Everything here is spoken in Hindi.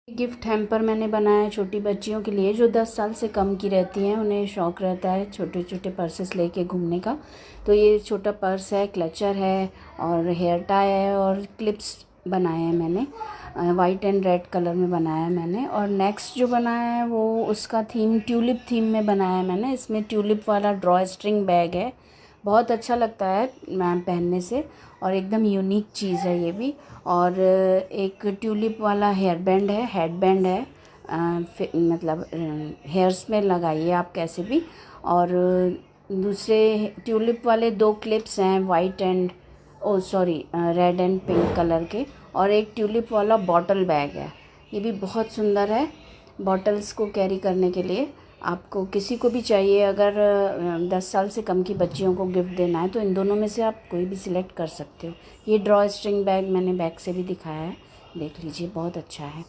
गिफ्ट हैम्पर मैंने बनाया है छोटी बच्चियों के लिए जो 10 साल से कम की रहती हैं। उन्हें शौक़ रहता है छोटे छोटे पर्सेस लेके घूमने का। तो ये छोटा पर्स है, क्लचर है और हेयर टाई है और क्लिप्स बनाए हैं मैंने। वाइट एंड रेड कलर में बनाया है मैंने। और नेक्स्ट जो बनाया है वो उसका थीम ट्यूलिप थीम में बनाया है मैंने। इसमें ट्यूलिप वाला ड्रॉ स्ट्रिंग बैग है। बहुत अच्छा लगता है मैम पहनने से और एकदम यूनिक चीज़ है ये भी। और एक ट्यूलिप वाला हेयर बैंड है, हेड बैंड है। मतलब हेयर्स में लगाइए आप कैसे भी। और दूसरे ट्यूलिप वाले 2 क्लिप्स हैं, white and red and pink colour के। और एक ट्यूलिप वाला बॉटल बैग है, ये भी बहुत सुंदर है बॉटल्स को कैरी करने के लिए। आपको किसी को भी चाहिए अगर 10 साल से कम की बच्चियों को गिफ्ट देना है तो इन दोनों में से आप कोई भी सिलेक्ट कर सकते हो। ये ड्रॉ स्ट्रिंग बैग मैंने बैग से भी दिखाया है, देख लीजिए बहुत अच्छा है।